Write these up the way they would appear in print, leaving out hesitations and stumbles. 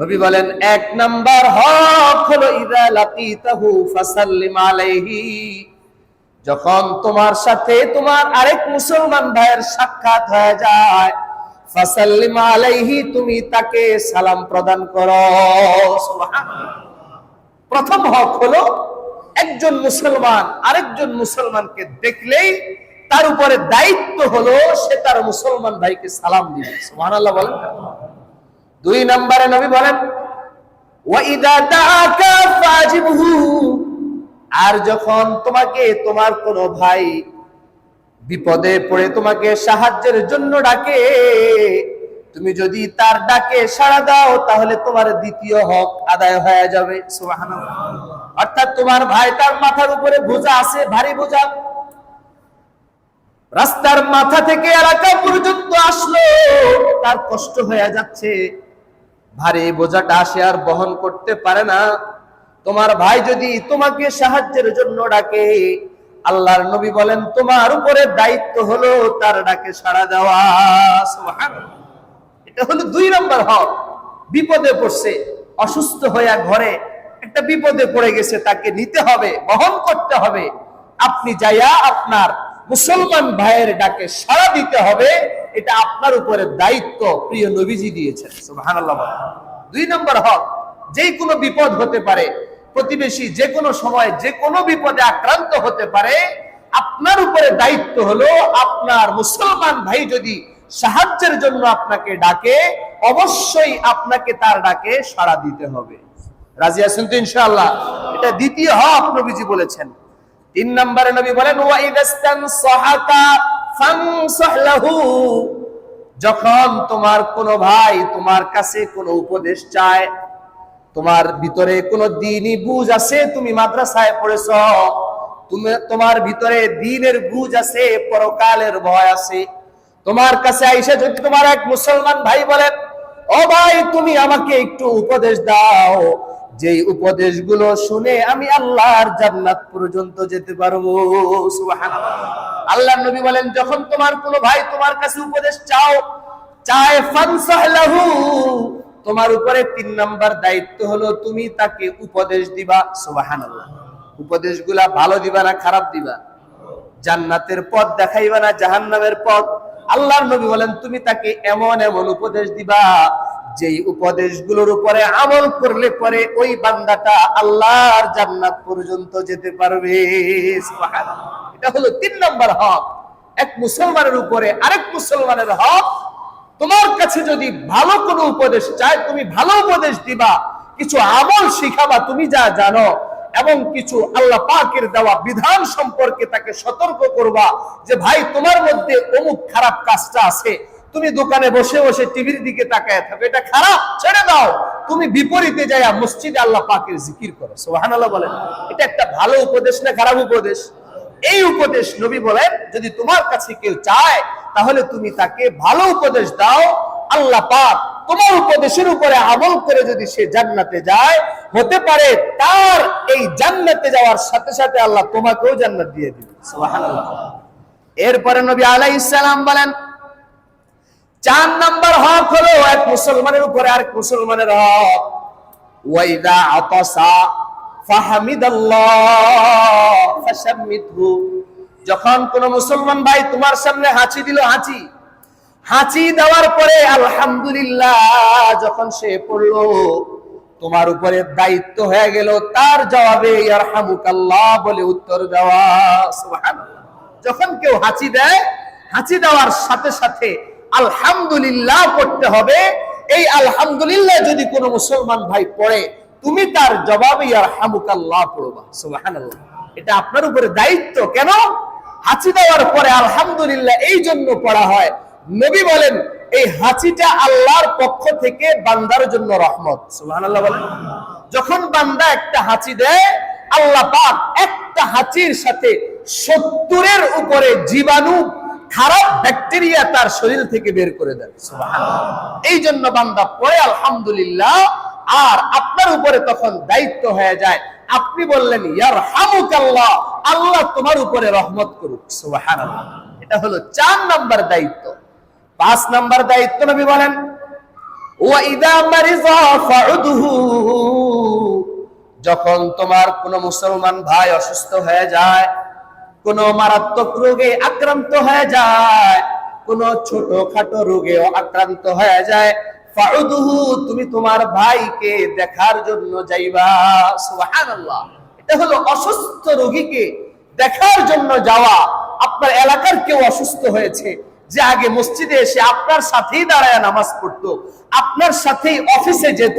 নবী বলেন এক নাম্বার হক হলো ইযা লাকিতাহু ফাসাল্লিম আলাইহি, যখন তোমার সাথে তোমার আরেক মুসলমান ভাইয়ের সাক্ষাৎ হয়ে যায়, ফাসাল্লিম আলাইহি, তুমি তাকে সালাম প্রদান করো। সুবহানাল্লাহ। প্রথম হক হলো একজন মুসলমান আরেকজন মুসলমানকে দেখলেই তার উপরে দায়িত্ব হলো সে তার মুসলমান ভাইকে সালাম দিবে। সুবহানাল্লাহ বলেন। দুই নম্বরে নবী বলেন ওয়াইদা দাআকা ফাজিবহু, আর যখন তোমাকে তোমার কোন ভাই বিপদে পড়ে তোমাকে সাহায্যের জন্য ডাকে, তুমি যদি তার ডাকে সাড়া দাও তাহলে তোমার দ্বিতীয় হক আদায় হয়ে যাবে। সুবহানাল্লাহ। অর্থাৎ তোমার ভাই তার মাথার উপরে বোঝা আছে, ভারী বোঝা, রাস্তার মাথা থেকে এলাকা পর্যন্ত আসলো, তার কষ্ট হয়ে যাচ্ছে, ভারী বোঝাটা সে আর বহন করতে পারে না। তোমার ভাই যদি তোমাকে সাহায্যের জন্য ডাকে, আল্লাহর নবী বলেন তোমার উপরে দায়িত্ব হলো তার ডাকে সাড়া দেওয়া। সুবহানাল্লাহ। এটা হলো দুই নম্বর হক। বিপদে পড়ছে, অসুস্থ হয়ে ঘরে একটা বিপদে পড়ে গেছে, তাকে নিতে হবে, বহন করতে হবে, আপনি যাইয়া আপনার মুসলমান ভাইয়ের ডাকে সাড়া দিতে হবে, এটা আপনার উপরে দায়িত্ব প্রিয় নবীজি দিয়েছেন। সুবহানাল্লাহ। দুই নম্বর হক, যে কোনো বিপদ হতে পারে, প্রতিবেশী যে কোনো সময় যে কোনো বিপদে আক্রান্ত হতে পারে, আপনার উপরে দায়িত্ব হলো আপনার মুসলমান ভাই যদি সাহায্যের জন্য আপনাকে ডাকে, অবশ্যই আপনাকে তার ডাকে সাড়া দিতে হবে। রাজি আছেন তো ইনশাআল্লাহ? এটা দ্বিতীয় হক নবীজি বলেছেন। তিন নম্বরে নবী বলেন ওয়াইদাস্তানসাহাকা ফানসাহ লাহু, যখন তোমার কোন ভাই তোমার কাছে কোনো উপদেশ চায়, তোমার ভিতরে কোনো দ্বীনি বুঝ আছে, তুমি মাদ্রাসায় পড়েছো, তোমার ভিতরে দ্বীনের বুঝ আছে, পরকালের ভয় আছে, তোমার কাছে আইসা যদি তোমার এক মুসলমান ভাই বলেন ও ভাই তুমি আমাকে একটু উপদেশ দাও, যেই উপদেশগুলো শুনে আমি আল্লাহর জান্নাত পর্যন্ত যেতে পারবো। সুবহানাল্লাহ। আল্লাহর নবী বলেন যখন তোমার কোনো ভাই তোমার কাছে উপদেশ চায় ফানসাহ লাহু, তোমার উপরে তিন নাম্বার দায়িত্ব হলো তুমি তাকে উপদেশ দিবা। সুবহানাল্লাহ। উপদেশগুলা ভালো দিবা না খারাপ দিবা? জান্নাতের পথ দেখাইবা না জাহান্নামের পথ? আল্লাহর নবী বলেন তুমি তাকে এমন এমন উপদেশ দিবা যেই উপদেশগুলোর উপরে আমল করলে পরে ওই বান্দাটা আল্লাহর জান্নাত পর্যন্ত যেতে পারবে। সুবহানাল্লাহ। এটা হলো তিন নম্বর হক। এক মুসলমানের উপরে আরেক মুসলমানের হক, তোমার কাছে যদি ভালো কোনো উপদেশ চায় তুমি ভালো উপদেশ দিবা, কিছু আমল শিখাবা তুমি যা জানো, এবং কিছু আল্লাহ পাকের দেওয়া বিধান সম্পর্কে তাকে সতর্ক করবা যে ভাই তোমার মধ্যে অমুক খারাপ কাজটা আছে, তুমি দোকানে বসে বসে টিভির দিকে তাকায় থাকো, এটা খারাপ, ছেড়ে দাও, তুমি বিপরীতে যাইয়া মসজিদে আল্লাহ পাকের জিকির করো। সুবহানাল্লাহ বলেন। এটা একটা ভালো উপদেশ না খারাপ উপদেশ? এই উপদেশ নবী বলেন যদি তোমার কাছে কেউ চায় তাহলে তুমি তাকে ভালো উপদেশ দাও, আল্লাহ পাক তোমার উপদেশের উপরে আমল করে যদি সে জান্নাতে যায়, হতে পারে তার এই জান্নাতে যাওয়ার সাথে সাথে আল্লাহ তোমাকেও জান্নাত দিয়ে দিবে। সুবহানাল্লাহ। এরপরে নবী আলাইহিস সালাম বলেন চার নাম্বার হক হলো এক মুসলমানের উপরে আরেক মুসলমানের হক, ওয়াইদা আতাসা ফাহামিদাল্লাহ ফাশাম্মিতহু, যখন কোন মুসলমান ভাই তোমার সামনে হাঁচি দিল, হাঁচি দেওয়ার পরে আলহামদুলিল্লাহ যখন সে পড়লো, তোমার উপরে দায়িত্ব হয়ে গেল তার জবাবে ইয়ারহামুকাল্লাহ বলে উত্তর দেওয়া। সুবহানাল্লাহ। যখন কেউ হাঁচি দেয়, হাঁচি দেওয়ার সাথে সাথে আলহামদুলিল্লাহ পড়তে হবে। এই আলহামদুলিল্লাহ যদি কোনো মুসলমান ভাই পড়ে, তুমি তার জবাবে ইয়ারহামুকাল্লাহ পড়বা। সুবহানাল্লাহ। এটা আপনার উপরে দায়িত্ব। কেন? হাঁচি দেওয়ার পরে আলহামদুলিল্লাহ এই জন্য পড়া হয়, নবী বলেন এই হাঁচিটা আল্লাহর পক্ষ থেকে বান্দার জন্য রহমত। সুবহানাল্লাহ বলেন। যখন বান্দা একটা হাঁচি দেয়, আল্লাহ পাক একটা হাঁচির সাথে 70-এর উপরে জীবাণু, খারাপ ব্যাকটেরিয়া তার শরীর থেকে বের করে দেয়। সুবহানাল্লাহ। এই জন্য বান্দা পড়ে আলহামদুলিল্লাহ, আর আপনার উপরে তখন দায়িত্ব হয়ে যায়, আপনি বললেন ইয়ারহামুকাল্লাহ, আল্লাহ তোমার উপরে রহমত করুক। সুবহানাল্লাহ। এটা হলো 4 নাম্বার দায়িত্ব। 5 নাম্বার দায়িত্ব নবী বলেন ওয়া ইযা মারিযা ফাউদহু, যখন তোমার কোন মুসলমান ভাই অসুস্থ হয়ে যায়, কোন মারাত্মক রোগে আক্রান্ত হয়ে যায়, কোন ছোটখাটো রোগেও আক্রান্ত হয়ে যায়, ফাউদহু, তুমি তোমার ভাইকে দেখার জন্য যাইবা। সুবহানাল্লাহ। এটা হলো অসুস্থ রোগীকে দেখার জন্য যাওয়া। আপনার এলাকার কেউ অসুস্থ হয়েছে, যে আগে মসজিদে এসে আপনার সাথেই দাঁড়ায় নামাজ পড়তো, আপনার সাথেই অফিসে যেত,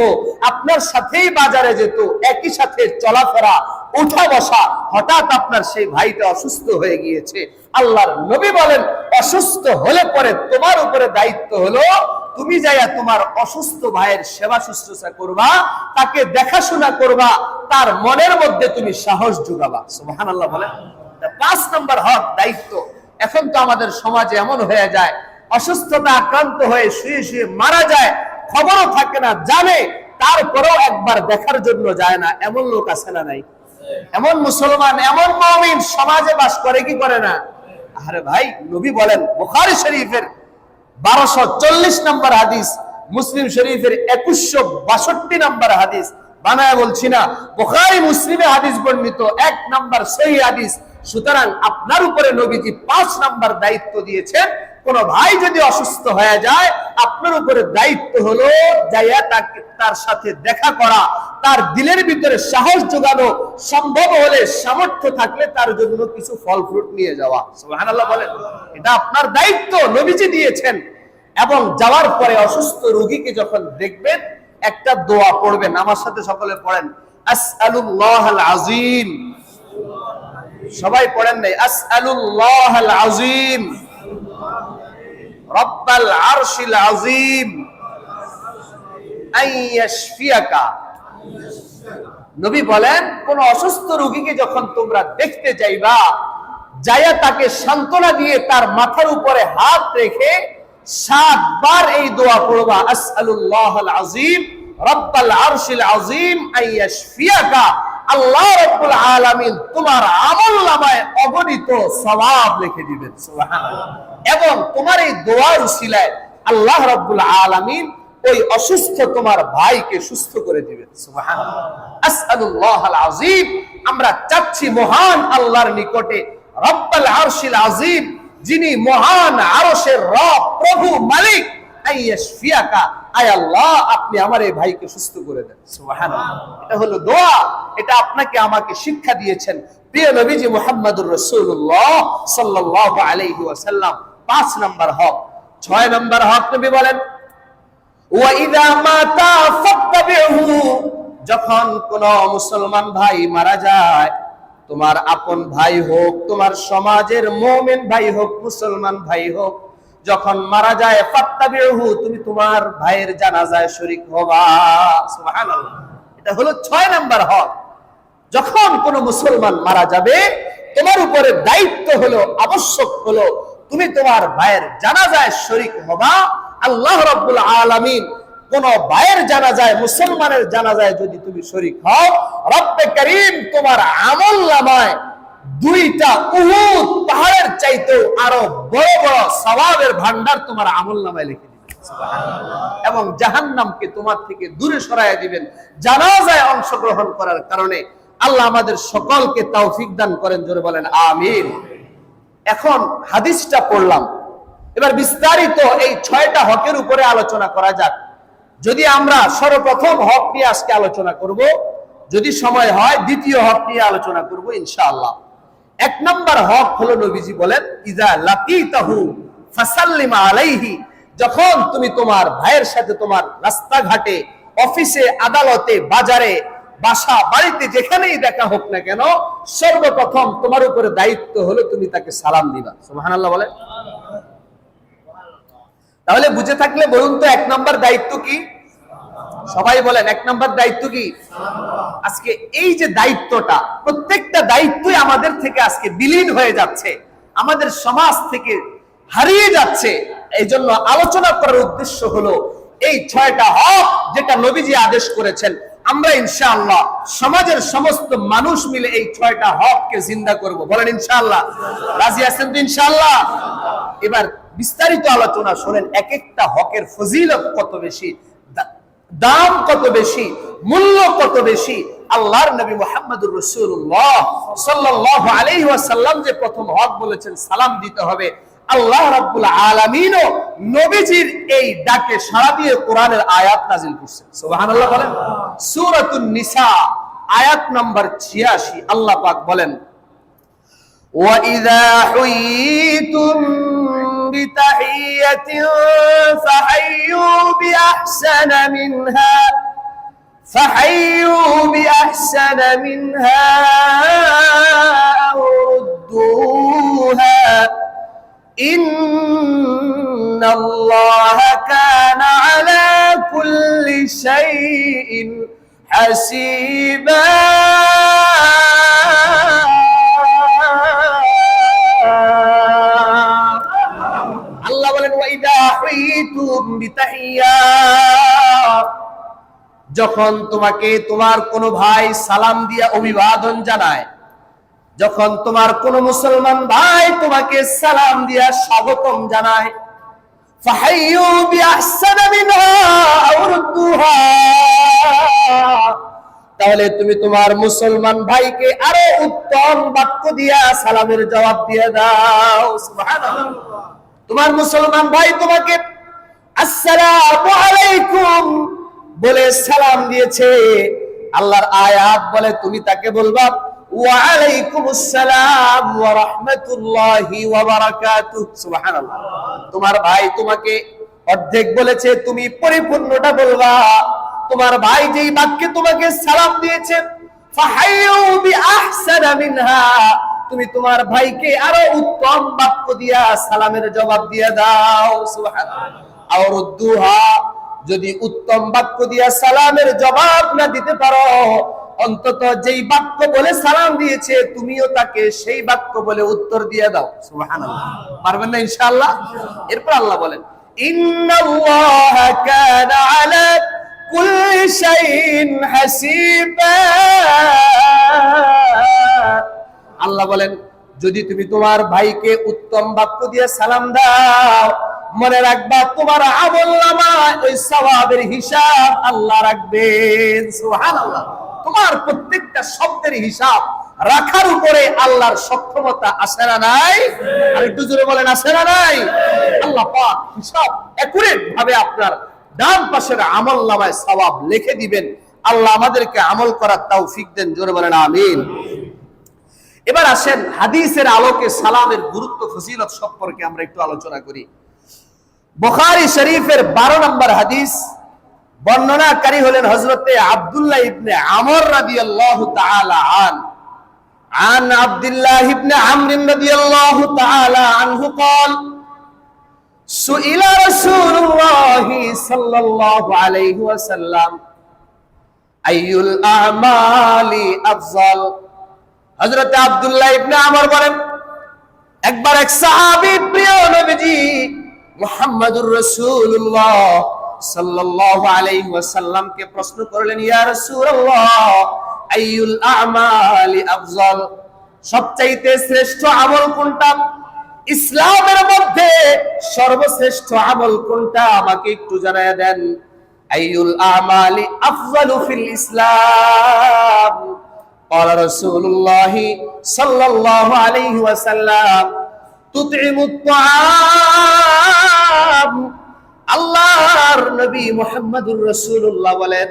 আপনার সাথেই বাজারে যেত, একই সাথে চলাফেরা উঠা বসা, হঠাৎ আপনার সেই ভাইটা অসুস্থ হয়ে গিয়েছে। আল্লাহর নবী বলেন, অসুস্থ হলে পরে তোমার উপরে দায়িত্ব হলো তুমি যাইয়া তোমার অসুস্থ ভাইয়ের সেবা শুশ্রূষা করবা, তাকে দেখাশোনা করবা, তার মনের মধ্যে তুমি সাহস যোগাবা। সুবহানাল্লাহ বলেন। 5 নম্বর হক, দায়িত্ব। এখন তো আমাদের সমাজে এমন হয়ে যায়, অসুস্থতা আক্রান্ত হয়ে শুয়ে শুয়ে মারা যায়, খবরও থাকে না, জানে, তারপরেও একবার দেখার জন্য যায় না। এমন লোক আছে না নাই? এমন মুসলমান, এমন মুমিন সমাজে বাস করে কি করে না? আরে ভাই, নবী বলেন, বুখারী শরীফের 1240 নম্বর হাদিস, মুসলিম শরীফের 2162 নম্বর হাদিস, বানায় বলছি না, বুখারী মুসলিমে হাদিস বর্ণিত 1 নম্বর সহিহ হাদিস। সুতরাং আপনার উপরে নবীজি 5 নম্বর দায়িত্ব দিয়েছেন। কোন ভাই যদি অসুস্থ হয়ে যায়, আপনার উপরে দায়িত্ব হলো যাইয়া তার সাথে দেখা করা, তার দিলের ভিতরে সাহস যোগানো, সম্ভব হলে সামর্থ্য থাকলে তার জন্য কিছু ফল ফ্রুট নিয়ে যাওয়া। সুবহানাল্লাহ বলেন। এটা আপনার দায়িত্ব, নবীজি দিয়েছেন। এবং যাওয়ার পরে অসুস্থ রোগীকে যখন দেখবেন, একটা দোয়া পড়বেন। আমার সাথে সকলে পড়েন, আসআলুল্লাহাল আযীম। সবাই পড়েন নাই? আসআলুল্লাহাল আযীম রব্বাল আরশিল আযীম আইয়াশফিয়াকা। নবী বলেন, কোন অসুস্থ রোগীকে যখন তোমরা দেখতে যাইবা, যাইয়া তাকে সান্ত্বনা দিয়ে তার মাথার উপরে হাত রেখে 7 বার এই দোয়া পড়বা, আসআলুল্লাহাল আযীম রব্বাল আরশিল আযীম আইয়াশফিয়াকা। আল্লাহ রাব্বুল আলামিন তোমার আমলনামায় অগণিত সওয়াব লিখে দিবেন। সুবহানাল্লাহ। এবং তোমার এই দোয়ার উসিলায় আল্লাহ রাব্বুল আলামিন ওই অসুস্থ তোমার ভাইকে সুস্থ করে দিবেন। সুবহানাল্লাহ। আসআলুল্লাহাল আযীম, আমরা চাচ্ছি মহান আল্লাহর নিকটে, রব্বাল আরশিল আযীম, যিনি মহান আরশের রব, প্রভু, মালিক, আইয়াশফিয়াকা, আয় আল্লাহ আপনি আমার এই ভাইকে সুস্থ করে দেন। সুবহানাল্লাহ। এটা হলো দোয়া। এটা আপনাকে আমাকে শিক্ষা দিয়েছেন প্রিয় নবীজি মুহাম্মদুর রাসূলুল্লাহ সাল্লাল্লাহু আলাইহি ওয়াসাল্লাম। 5 নম্বর হক। 6 নম্বর হক নবী বলেন, ওয়া ইযা মাতা ফাত্তাবিহু, যখন কোন মুসলমান ভাই মারা যায়, তোমার আপন ভাই হোক, তোমার সমাজের মুমিন ভাই হোক, মুসলমান ভাই হোক, যখন মারা যায়, ফাত্তাবিহু, তুমি তোমার ভাইয়ের জানাজায় শরীক হবা। সুবহানাল্লাহ। এটা হলো 6 নম্বর হক। যখন কোন মুসলমান মারা যাবে, তোমার উপরে দায়িত্ব হলো, আবশ্যক হলো, তুমি তোমার ভাইয়ের জানাজায় শরীক হবা। আল্লাহ রাব্বুল আলামিন কোন ভাইয়ের জানাজায়, মুসলমানের জানাজায় যদি তুমি শরীক হও, রব্বে কারীম তোমার আমলনামায় 2টা উহুদ পাহাড়ের চাইতেও আরো বড় বড় সওয়াবের ভান্ডার তোমার আমলনামায় লিখে দিবেন। সুবহানাল্লাহ। এবং জাহান্নামকে তোমার থেকে দূরে সরাইয়া দিবেন জানাজায় অংশগ্রহণ করার কারণে। আল্লাহ আমাদের সকলকে তৌফিক দান করেন, জোরে বলেন আমিন। এখন হাদিসটা পড়লাম, এবার বিস্তারিত এই 6টা হকের উপরে আলোচনা করা যাক। যদি আমরা সর্বপ্রথম হক নিয়ে আজকে আলোচনা করব, যদি সময় হয় দ্বিতীয় হক নিয়ে আলোচনা করব ইনশাআল্লাহ। 1 নম্বর হক হলো, নবীজি বলেন, ইযা লাকিতাহু ফাসাল্লিম আলাইহি, যখন তুমি তোমার ভাইয়ের সাথে তোমার রাস্তাঘাটে, অফিসে, আদালতে, বাজারে, বাসা, বাড়িতে, যেখানেই দেখা হোক না কেন, সর্বপ্রথম তোমার উপরে দায়িত্ব হলো তুমি তাকে সালাম দিবা। সুবহানাল্লাহ বলেন। তাহলে বুঝে থাকলে বলুন তো 1 নম্বর দায়িত্ব কি? সবাই বলেন 1 নম্বর দায়িত্ব কি? আজকে এই যে দায়িত্বটা, প্রত্যেকটা দায়িত্বই আমাদের থেকে আজকে বিলীন হয়ে যাচ্ছে, আমাদের সমাজ থেকে হারিয়ে যাচ্ছে। এই জন্য আলোচনা করার উদ্দেশ্য হলো এই 6টা হক যেটা নবীজি আদেশ করেছেন, আমরা ইনশাআল্লাহ সমাজের সমস্ত মানুষ মিলে এই 6টা হককে জিন্দা করব। বলেন ইনশাআল্লাহ। রাজি আছেন তো ইনশাআল্লাহ? এবার বিস্তারিত আলোচনা শুনেন, এক একটা হকের ফজিলত কত বেশি, দাম কত বেশি, মূল্য কত বেশি। আল্লাহর নবী মুহাম্মদুর রাসূলুল্লাহ সাল্লাল্লাহু আলাইহি ওয়াসাল্লাম যে প্রথম হক বলেছেন সালাম দিতে হবে, আল্লাহ রাব্বুল আলামিনও নবীজির এই ডাকে সাড়া দিয়ে কোরআনের আয়াত নাযিল করেছেন। সুবহানাল্লাহ বলেন। সূরাতুন নিসা আয়াত নাম্বার 86 আল্লাহ পাক বলেন, وَإِذَا حُيِّيتُم بِتَحِيَّةٍ فَحَيُّوا بِأَحْسَنَ مِنْهَا أَوْ رُدُّوهَا إِنَّ اللَّهَ كَانَ عَلَى كُلِّ شَيْءٍ حَسِيبًا। আল্লাহ বলেন, ওয়াইদা হুইতুম বিতাহিয়া, যখন তোমাকে তোমার কোন ভাই সালাম দিয়া অভিবাদন জানায়, যখন তোমার কোন মুসলমান ভাই তোমাকে সালাম দিয়া স্বাগতম জানায়, ফাহাইয়ু বিআহসানা মিনহা আও রুদ্দুহা, তাহলে তুমি তোমার মুসলমান ভাইকে আরো উত্তম বাক্য দিয়া সালামের জবাব দিয়ে দাও। সুবহানাল্লাহ। তোমার মুসলমান ভাই তোমাকে আসসালামু আলাইকুম বলে সালাম দিয়েছে, আল্লাহর আয়াত বলে তুমি তাকে বলবা ওয়া আলাইকুমুস সালাম ওয়া রাহমাতুল্লাহি ওয়া বারাকাতুহু। সুবহানাল্লাহ। তোমার ভাই তোমাকে অর্ধেক বলেছে, তুমি পরিপূর্ণটা বলবা। তোমার ভাই যেই বাক্যে তোমাকে সালাম দিয়েছে, ফাহাইয়ু বিআহসানা মিনহা, তুমি তোমার ভাইকে আরো উত্তম বাক্য দিয়া সালামের জবাব দিয়ে দাও। সুবহানাল্লাহ। আও রুদ্দুহা, যদি উত্তম বাক্য দিয়া সালামের জবাব না দিতে পারো, অন্তত যেই বাক্য বলে সালাম দিয়েছে তুমিও তাকে সেই বাক্য বলে উত্তর দিয়ে দাও। সুবহানাল্লাহ। পারবেন না ইনশাআল্লাহ? এরপর আল্লাহ বলেন, ইন্নাল্লাহা কানা আলা কুল্লি শাইইন হাসিবা। আল্লাহ বলেন, যদি তুমি তোমার ভাইকে উত্তম বাক্য দিয়ে সালাম দাও, মনে রাখবা তোমার আমলনামায় ওই সওয়াবের হিসাব আল্লাহ রাখবেন। সুবহানাল্লাহ। তোমার প্রত্যেকটা শব্দের হিসাব রাখার উপরে আল্লাহর সক্ষমতা আছে না নাই? আর একটু জোরে বলেন, আছে না নাই? আল্লাহ পাক হিসাব একুরেট ভাবে আপনার ডান পাশের আমলনামায় সওয়াব লিখে দিবেন। আল্লাহ আমাদেরকে আমল করার তৌফিক দেন। জোরে বলেন আমিন। এবার আসেন হাদিসের আলোকে সালামের গুরুত্ব ফজিলত সম্পর্কে আমরা একটু আলোচনা করি। বুখারী শরীফের 12 নম্বর হাদিস, বর্ণনাকারী হলেন হযরতে আব্দুল্লাহ ইবনে আমর রাদিয়াল্লাহু তাআলা আন আব্দুল্লাহ ইবনে আমর রাদিয়াল্লাহু তাআলা আনহু قال সুইলা রাসূলুল্লাহ সাল্লাল্লাহু আলাইহি ওয়াসাল্লাম আইয়ুল আমালি আফজাল। হযরত আব্দুল্লাহ ইবনে আমর বলেন, একবার এক সাহাবী প্রিয় নবীজি মুহাম্মদুর রাসূলুল্লাহ সাল্লাল্লাহু আলাইহি ওয়াসাল্লামকে প্রশ্ন করলেন, ইয়া রাসূলুল্লাহ আইয়ুল আমালি আফজাল, সবচাইতে শ্রেষ্ঠ আমল কোনটা? ইসলামের মধ্যে সর্বশ্রেষ্ঠ আমল কোনটা আমাকে একটু জানায়া দেন। আইয়ুল আমালি আফজালু ফিল ইসলাম। قال رسول الله صلى الله عليه وسلم تطعم الطعام। আল্লাহর নবী মুহাম্মদুর রাসূলুল্লাহ বলেন,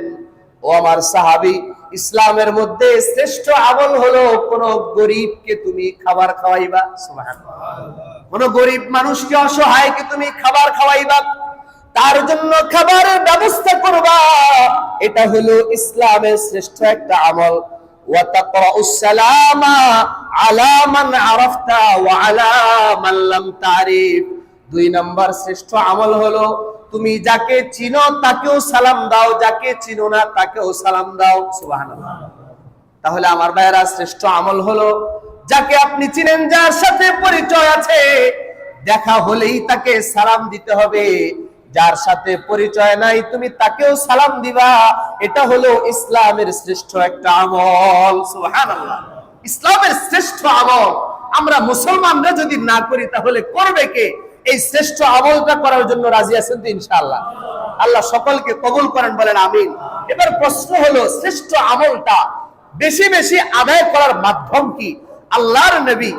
ও আমার সাহাবী, ইসলামের মধ্যে শ্রেষ্ঠ আমল হলো কোন গরীবকে তুমি খাবার খাওয়াইবা। সুবহানাল্লাহ। কোন গরীব মানুষকে, অসহায়কে তুমি খাবার খাওয়াইবা, তার জন্য খাবারের ব্যবস্থা করবা, এটা হলো ইসলামের শ্রেষ্ঠ একটা আমল। ওয়া তাকরাউস সালামা আলা মান আরাফতা ওয়া আলা মান লাম তারিফ। 2 নাম্বার শ্রেষ্ঠ আমল হলো তুমি যাকে চিনো তাকেও সালাম দাও, যাকে চিনো না তাকেও সালাম দাও। সুবহানাল্লাহ। তাহলে আমার ভাইরা, শ্রেষ্ঠ আমল হলো যাকে আপনি চিনেন, যার সাথে পরিচয় আছে, দেখা হলেই তাকে সালাম দিতে হবে। যার সাথে পরিচয় নাই তুমি তাকেও সালাম দিবা। এটা হলো ইসলামের শ্রেষ্ঠ একটা আমল। সুবহানাল্লাহ। ইসলামের শ্রেষ্ঠ আমল আমরা মুসলমানরা যদি না করি তাহলে করবে কে? এই শ্রেষ্ঠ আমলটা করার জন্য রাজি আছেন তো ইনশাআল্লাহ? আল্লাহ সকলকে কবুল করেন, বলেন আমিন। এবার প্রশ্ন হলো, শ্রেষ্ঠ আমলটা বেশি বেশি আদায় করার মাধ্যম কি? আল্লাহর নবী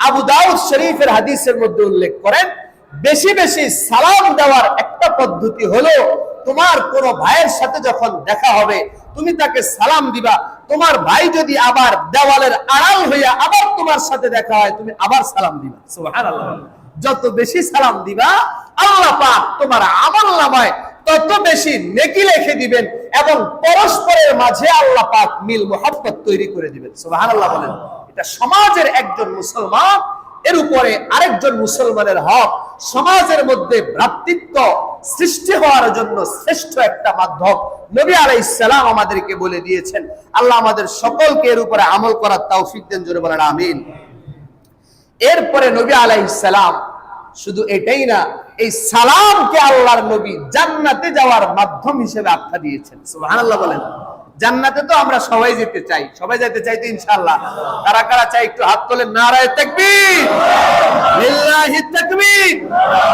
আবু দাউদ শরীফের হাদিসের মধ্যে উল্লেখ করেন, বেশি বেশি সালাম দেওয়ার একটা পদ্ধতি হলো, তোমার কোন ভাইয়ের সাথে যখন দেখা হবে তুমি তাকে সালাম দিবা। তোমার ভাই যদি আবার দেওয়ালের আড়াল হইয়া আবার তোমার সাথে দেখা হয়, তুমি আবার সালাম দিবা। সুবহানাল্লাহ। যত বেশি সালাম দিবা আল্লাহ পাক তোমার আমলনামায় তত বেশি নেকি লিখে দিবেন এবং পরস্পরের মাঝে আল্লাহ পাক মিল মুহাব্বত তৈরি করে দিবেন। সুবহানাল্লাহ বলেন। এটা সমাজের একজন মুসলমান এর উপরে আরেকজন মুসলমানের হক, সমাজের মধ্যে ভ্রাতৃত্ব সৃষ্টি হওয়ার জন্য শ্রেষ্ঠ একটা মাধ্যম নবী আলাইহিস সালাম আমাদেরকে বলে দিয়েছেন। আল্লাহ আমাদের সকলকে এর উপরে আমল করার তৌফিক দেন, জোরে বলেন আমিন। এরপরে নবী আলাইহিস সালাম শুধু এটাই না, এই সালামকে আল্লাহর নবী জান্নাতে যাওয়ার মাধ্যম হিসেবে আখ্যা দিয়েছেন। সুবহানাল্লাহ বলেন। জান্নাতে তো আমরা সবাই যেতে চাই, সবাই যেতে চাই তো ইনশাআল্লাহ। কারা কারা চাই একটু হাত তোলেন, নারায়ে তাকবীর, লিল্লাহি তাকবীর।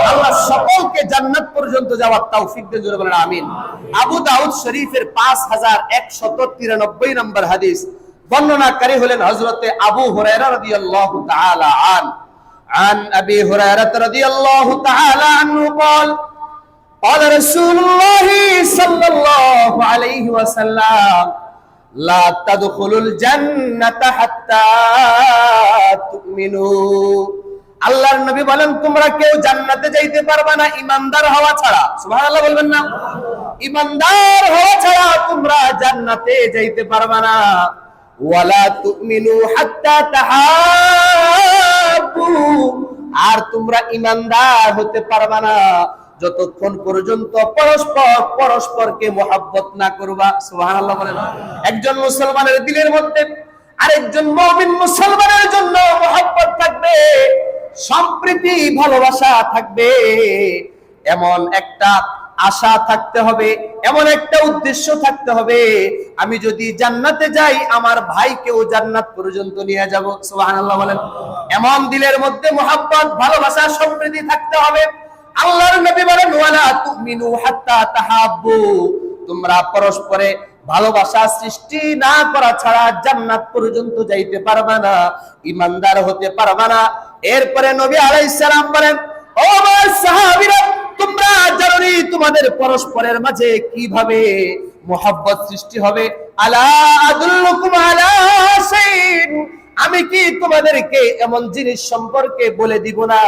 আল্লাহ সকলকে জান্নাত পর্যন্ত যাওয়ার তৌফিক দেন, জোরে বলেন আমিন। আবু দাউদ শরীফের 5193 নম্বর হাদিস, বর্ণনাকারী হলেন হযরতে আবু হুরায়রা রাদিয়াল্লাহু তাআলা عن أبي هريرة رضي الله تعالى عنه قال قال رسول الله صلى الله عليه وسلم لا تدخلوا الجنة حتى تؤمنوا। আল্লাহর নবী বলেন, তোমরা কেউ জান্নাতে যাইতে পারবে না ঈমানদার হওয়া ছাড়া। সুবহানাল্লাহ বলবেন না? ঈমানদার হওয়া ছাড়া তোমরা জান্নাতে যাইতে পারবে না। ওয়ালা তুমিনু হাত্তা তাহাব্বু, আর তোমরা ঈমানদার হতে পারবে না যতক্ষণ পর্যন্ত পরস্পরকে মহব্বত না করবা। সুবহানাল্লাহ বলেন। একজন মুসলমানের দিলের মধ্যে আরেকজন মুমিন মুসলমানের জন্য মহব্বত থাকবে, সম্প্রীতি ভালোবাসা থাকবে, এমন একটা আশা থাকতে হবে, এমন একটা উদ্দেশ্য থাকতে হবে, আমি যদি জান্নাতে যাই আমার ভাইকেও জান্নাত পর্যন্ত নিয়ে যাব। সুবহানাল্লাহ বলেন। এমন দিলের মধ্যে মহব্বত, ভালোবাসা, সম্প্রীতি থাকতে হবে। আল্লাহর নবী বলেন, ওয়ালা তুমিনু হাত্তা তাহাব্বু, তোমরা পরস্পরে ভালোবাসা সৃষ্টি না করা ছাড়া জান্নাত পর্যন্ত যাইতে পারবে না, ঈমানদার হতে পারবে না। এরপরে নবী আলাইহিস সালাম বলেন, ও আমার সাহাবীরা, তোমরা জানোনি তোমাদের পরস্পরের মাঝে কিভাবে মুহাব্বত সৃষ্টি হবে? আলা আদুল্লুকুম আলা শাইইন, আমি কি তোমাদেরকে এমন জিনিস সম্পর্কে বলে দিব না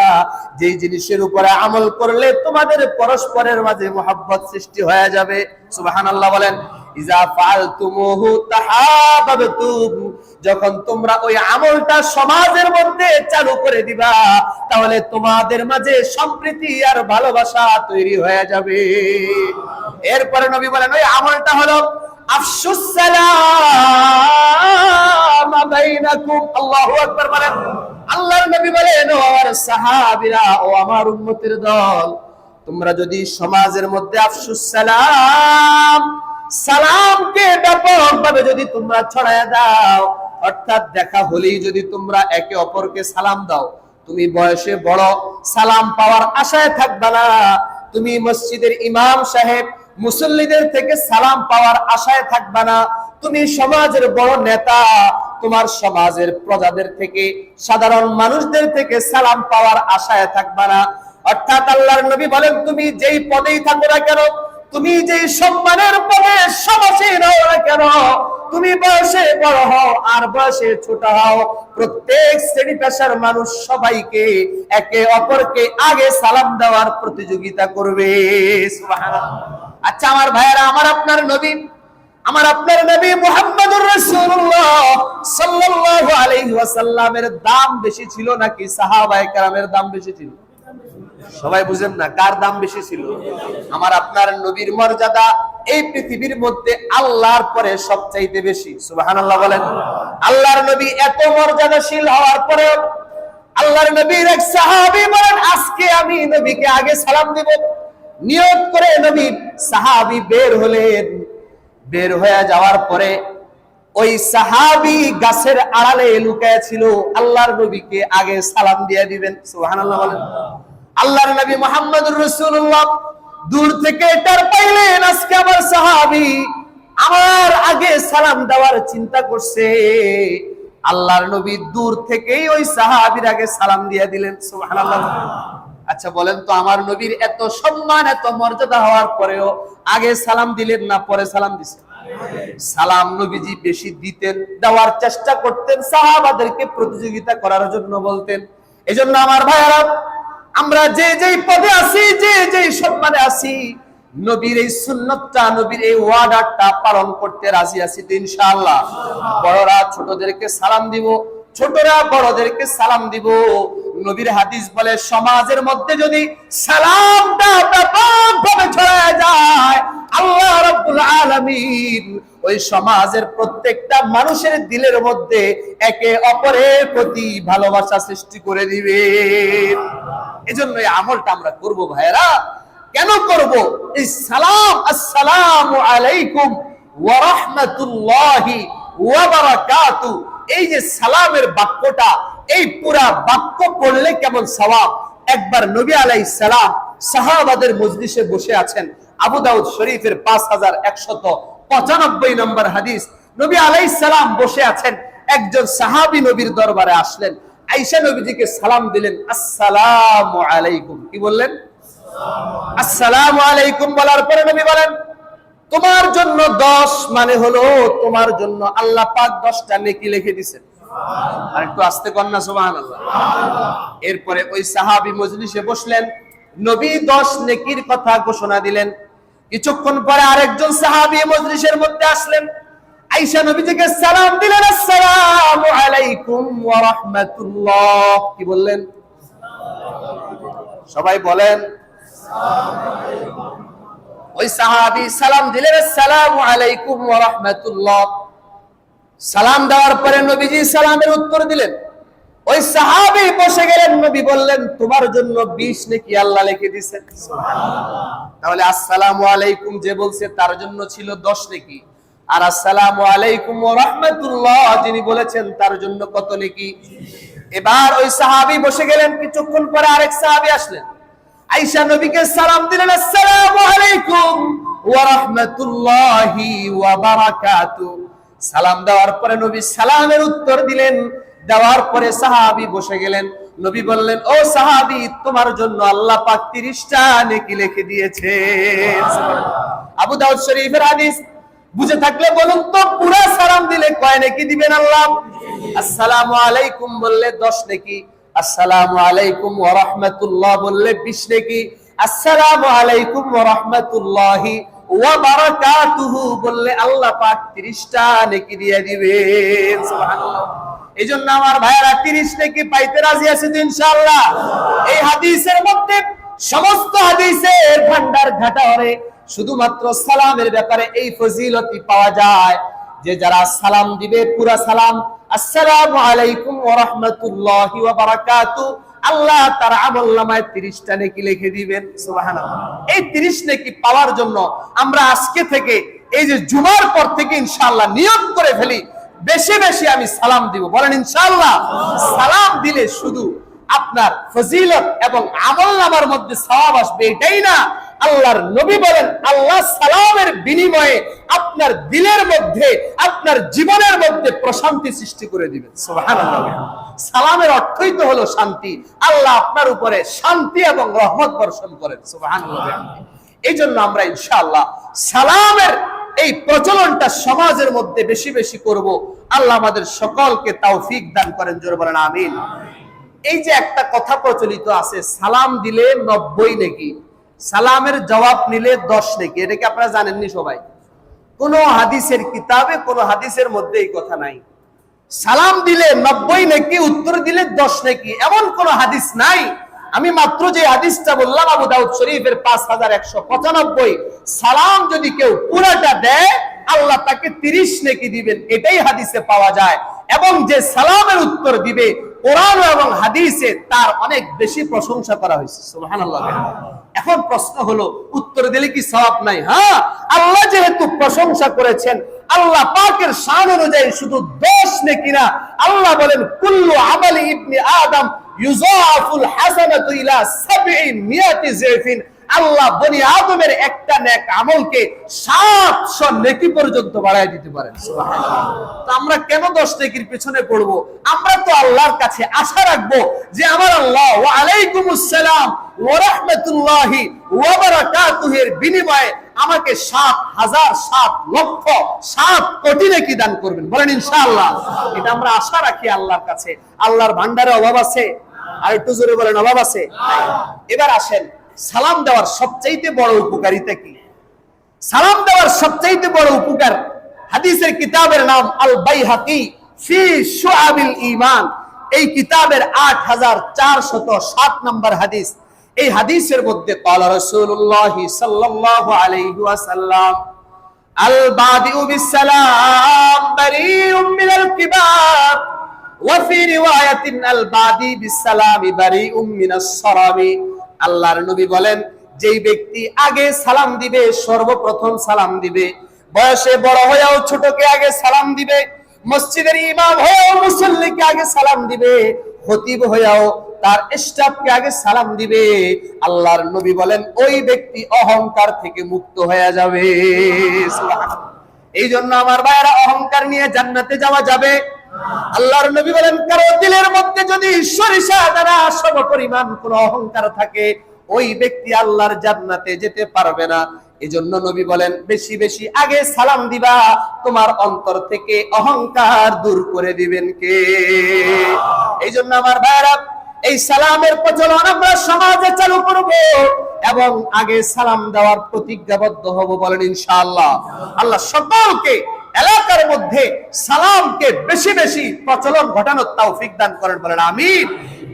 যে জিনিসের উপরে আমল করলে তোমাদের পরস্পরের মাঝে মুহাব্বত সৃষ্টি হয়ে যাবে? সুবহানাল্লাহ বলেন। ইজা ফাআলতুমুহু তাহাব্বাতুম, যখন তোমরা ওই আমলটা সমাজের মধ্যে চালু করে দিবা তাহলে তোমাদের মাঝে সম্প্রীতি আর ভালোবাসা তৈরি হয়ে যাবে। এরপরে নবী বলেন, ওই আমলটা হলো আফশুস সালাম বাইনাকুম। আল্লাহু আকবার বলেন। আল্লাহর নবী বলেন, ও আমার সাহাবীরা, ও আমার উম্মতের দল, তোমরা যদি সমাজের মধ্যে আফশুস সালাম, সালামকে ব্যাপকভাবে যদি তোমরা ছড়ায় দাও, অর্থাৎ দেখা হলেই যদি তোমরা একে অপরকে সালাম দাও, তুমি বয়সে বড়, সালাম পাওয়ার আশায় থাকবে না। তুমি মসজিদের ইমাম সাহেব, মুসল্লিদের থেকে সালাম পাওয়ার আশায় থাকবে না। তুমি সমাজের বড় নেতা, তোমার সমাজের প্রজাদের থেকে, সাধারণ মানুষদের থেকে সালাম পাওয়ার আশায় থাকবে না। অর্থাৎ আল্লাহর নবী বলেন, তুমি যেই পদেই থাকো না কেন, তুমি যেই সম্মানের পদে সমাসীন হও না কেন, তুমি বয়সে বড় হও আর বয়সে ছোট হও, প্রত্যেক শ্রেণী পেশার মানুষ সবাইকে একে অপরকে আগে সালাম দেওয়ার প্রতিযোগিতা করবে। সুবহানাল্লাহ। আচ্ছা আমার ভাইয়েরা, আমার আপনার নবী মুহাম্মদুর রাসূলুল্লাহ সাল্লাল্লাহু আলাইহি ওয়াসাল্লামের দাম বেশি ছিল নাকি সাহাবায়ে কেরামের দাম বেশি ছিল? সবাই বুঝেন না কার দাম বেশি ছিল? আমার আপনার নবীর মর্যাদা এই পৃথিবীর মধ্যে আল্লাহর পরে সবচাইতে বেশি। সুবহানাল্লাহ বলেন। আল্লাহর নবী এত মর্যাদাশীল হওয়ার পরে আল্লাহর নবীর এক সাহাবী বলেন, আজকে আমি নবীকে আগে সালাম দেব। নিয়ত করে নবী সাহাবী বের হলেন। বের হয়ে যাওয়ার পরে ওই সাহাবী গাছের আড়ালে লুকায় ছিল, আল্লাহর নবীকে আগে সালাম দিয়ে দিবেন। সুবহানাল্লাহ বলেন। আল্লাহর নবী মুহাম্মদুর রাসূলুল্লাহ দূর থেকে টের পাইলেন আজকে আমার সাহাবী আমার আগে সালাম দেওয়ার চিন্তা করছে। আল্লাহর নবী দূর থেকেই ওই সাহাবীর আগে সালাম দিয়ে দিলেন। সুবহানাল্লাহ। আচ্ছা বলেন তো, আমার নবীর এত সম্মান এত মর্যাদা হওয়ার পরেও আগে সালাম দিলেন না পরে সালাম দিছেন? সালাম নবীজি বেশি দিতেন, দেওয়ার চেষ্টা করতেন, সাহাবাদেরকে প্রতিযোগিতা করার জন্য বলতেন। এজন্য আমার ভাইয়ারা, আমরা যে যেই পদে আছি, যে যেই সম্মানে আছি, নবীর এই সুন্নতটা, নবীর এই ওয়াদাটা পালন করতে রাজি আছি তো ইনশাআল্লাহ। বড়রা ছোটদেরকে সালাম দিব, ছোটরা বড়দেরকে সালাম দিব। নবীর হাদিস বলে সমাজের মধ্যে যদি সালামটা ব্যাপকভাবে ছড়ায় যায়, আল্লাহ রাব্বুল আলামিন ওই সমাজের প্রত্যেকটা মানুষের দিলের মধ্যে একে অপরের প্রতি ভালোবাসা সৃষ্টি করে দিবেন। এজন্য এই আমলটা আমরা করব ভাইরা। কেন করব? এই সালাম, আসসালামু আলাইকুম ওয়া রাহমাতুল্লাহি ওয়া বারাকাতু, এই যে সালামের বাক্যটা, এই পুরা বাক্য পড়লে কেমন সওয়াব। একবার নবী আলাইহিস সালাম সাহাবাদের মজলিসে বসে আছেন, আবু দাউদ শরীফের 5195 নম্বর হাদিস। নবী আলাইহিস সালাম বসে আছেন, একজন সাহাবী নবীর দরবারে আসলেন, আয়েশা নবীজিকে সালাম দিলেন, আসসালামু আলাইকুম। কি বললেন? আসসালামু আলাইকুম বলার পরে নবী বলেন, তোমার জন্য 10 মানে হলো তোমার জন্য আল্লাহ পাক 10টা নেকি লিখে দিয়েছেন। আর একটু আস্তে কর না, সুবহানাল্লাহ। এরপরে ওই সাহাবী মজলিসে বসলেন, নবী 10 নেকির কথা ঘোষণা দিলেন। কিছুক্ষণ পরে আরেকজন সাহাবী মজলিসের মধ্যে আসলেন, আয়েশা নবীজিকে সালাম দিলেন, আসসালামু আলাইকুম ওয়া রাহমাতুল্লাহ। কি বললেন? সবাই বলেন। ওই সাহাবী সালাম দিলেন, আসসালামু আলাইকুম ওয়া রাহমাতুল্লাহ। সালাম দেওয়ার পরে নবীজি সালামের উত্তর দিলেন। ওই সাহাবী বসে গেলেন, নবী বললেন, তোমার জন্য 20 নেকি আল্লাহ লিখে দিয়েছেন। সুবহানাল্লাহ। তাহলে আসসালামু আলাইকুম যে বলছে তার জন্য ছিল 10 নেকি, আর আসসালামু আলাইকুম ওয়া রাহমাতুল্লাহ যিনি বলেছেন তার জন্য কত নেকি? এবার ওই সাহাবী বসে গেলেন। কিছুক্ষণ পরে আরেক সাহাবী আসলেন, আয়েশা নবীকে সালাম দিলেন, আসসালামু আলাইকুম ওয়া রাহমাতুল্লাহি ওয়া বারাকাতু। সালাম দেওয়ার পরে নবী সালামের উত্তর দিলেন। দেওয়ার পরে সাহাবী বসে গেলেন। নবী বললেন, ও সাহাবী, তোমার জন্য আল্লাহ পাক 30টা নেকি লিখে দিয়েছেন। আবু দাউদ শরীফের হাদিস। বুঝে থাকলে বলুন তো, পুরা সালাম দিলে কয় নেকি দিবেন আল্লাহ? আসসালামু আলাইকুম বললে 10 নেকি, আসসালামু আলাইকুম ওয়া রাহমাতুল্লাহ বললে 20 নেকি, আসসালামু আলাইকুম ওয়া রাহমাতুল্লাহি ওয়া বারাকাতুহু বললে আল্লাহ পাক 30টা নেকি দিয়ে দিবেন। সুবহানাল্লাহ। এইজন্য আমার ভাইয়েরা 30 নেকি পাইতে রাজি আছে তো ইনশাআল্লাহ। এই হাদিসের মধ্যে সমস্ত হাদিসের ভান্ডার ঘাটারে শুধুমাত্র সালামের ব্যাপারে এই ফজিলতি পাওয়া যায় যে যারা সালাম দিবে পুরা সালাম, আসসালামু আলাইকুম ওয়া রাহমাতুল্লাহি ওয়া বারাকাতু, আল্লাহ তার আমলনামায় 30টা নেকি লিখে দিবেন। সুবহানাল্লাহ। এই 30 নেকি পাওয়ার জন্য আমরা আজকে থেকে, এই যে জুমার পর থেকে ইনশাআল্লাহ নিয়ত করে ফেলি, বেশি বেশি আমি সালাম দিব। বলেন ইনশাআল্লাহ। সালাম দিলে শুধু আপনার ফজিলত এবং আমলনামার মধ্যে সওয়াব আসবে এটাই না, আল্লাহর নবী বলেন, আল্লাহ সালামের বিনিময়ে আপনার দিলের মধ্যে, আপনার জীবনের মধ্যে প্রশান্তি সৃষ্টি করে দিবেন। সুবহানাল্লাহ। সালামের অর্থই তো হলো শান্তি। আল্লাহ আপনার উপরে শান্তি এবং রহমত বর্ষণ করেন। সুবহানাল্লাহ। এই জন্য আমরা ইনশাআল্লাহ সালামের এই প্রচলনটা সমাজের মধ্যে বেশি বেশি করব। আল্লাহ আমাদের সকলকে তৌফিক দান করেন। জোরে বলেন আমিন। এই যে একটা কথা প্রচলিত আছে, সালাম দিলে 90 নেকি, সালামের জবাব নিলে 10 নেকি, এটা কি আপনারা জানেননি সবাই? কোন হাদিসের কিতাবে, কোন হাদিসের মধ্যে এই কথা নাই। সালাম দিলে 90 নেকি, উত্তর দিলে 10 নেকি, এমন কোন হাদিস নাই। আমি মাত্র যে হাদিসটা বললাম আবু দাউদ শরীফের 5195, সালাম যদি কেউ পুরাটা দেয় আল্লাহ তাকে 30 নেকি দিবেন, এটাই হাদিসে পাওয়া যায়। এবং যে সালামের উত্তর দিবে কোরআন এবং হাদিসে তার অনেক বেশি প্রশংসা করা হয়েছে। সুবহানাল্লাহ। এখন প্রশ্ন হলো, উত্তর দিলে কি সওয়াব নাই? হ্যাঁ, আল্লাহ যেহেতু প্রশংসা করেছেন, আল্লাহ পাকের শান অনুযায়ী শুধু 10 নেকি না, আল্লাহ বলেন কুল্লু আমালি ইবনি আদম ইউযাফুল হাসানাতু ইলা 700 যায়ফিন, আল্লাহ বনি আদমের একটা নেক আমলকে 700 নেকি পর্যন্ত বাড়ায় দিতে পারেন। সুবহানাল্লাহ। তো আমরা কেন 10 নেকির পিছনে পড়ব? আমরা তো আল্লাহর কাছে আশা রাখবো যে আমার আল্লাহ ওয়া আলাইকুমুস সালাম ওয়া রাহমাতুল্লাহি ওয়া বারাকাতুহু এর বিনিময়ে আমাকে 7,000 7 লক্ষ 7 কোটি নেকি দান করবেন। বলেন ইনশাআল্লাহ। এটা আমরা আশা রাখি আল্লাহর কাছে। আল্লাহর ভান্ডারে অভাব আছে? আর একটু জোরে বলেন, অভাব আছে? এবার আসেন, সালাম দেওয়ার সবচাইতে বড় উপকারিতা কি? সালাম দেওয়ার সবচাইতে বড় উপকার, হাদিসের কিতাবের নাম আল বাইহাকি ফি শুআবিল ঈমান। এই কিতাবের 8407 নম্বর হাদিস। এই হাদিসের মধ্যে ক্বালা রাসূলুল্লাহ সাল্লাল্লাহু আলাইহি ওয়াসাল্লাম আল বাদিউ বিস সালাম বারিউম মিনাল কিবার ওয়া ফি রিওয়ায়াতিন আল বাদি বিস সালামি বারিউম মিনাস সারামি। আল্লাহর নবী বলেন, যেই ব্যক্তি আগে সালাম দিবে, সর্বপ্রথম সালাম দিবে, বয়সে বড় হয়েও ছোটকে আগে সালাম দিবে, মসজিদের ইমাম হয়েও মুসল্লিকে আগে সালাম দিবে, খতিব হয়েও তার স্টাফকে আগে সালাম দিবে, আল্লাহর নবী বলেন ওই ব্যক্তি অহংকার থেকে মুক্ত হয়ে যাবে। এই জন্য আমার ভাইরা, অহংকার নিয়ে জান্নাতে যাওয়া যাবে? আল্লাহর নবী বলেন, কারো দিলের মধ্যে যদি সরিষা দানা সমপরিমাণ কোন অহংকার থাকে, ওই ব্যক্তি আল্লাহর জান্নাতে যেতে পারবে না। এজন্য নবী বলেন, বেশি বেশি আগে সালাম দিবা, তোমার অন্তর থেকে অহংকার দূর করে দিবেন কে? এই জন্য আমার ভাইরা, এই সালামের প্রচলন আমরা সমাজে চালু করব এবং আগে সালাম দেওয়ার প্রতিজ্ঞাবদ্ধ হব। বলেন ইনশাআল্লাহ। আল্লাহ সকলকে এলাকার মধ্যে সালামকে বেশি বেশি প্রচলন ঘটানোর তৌফিক দান করেন। বলেন আমিন।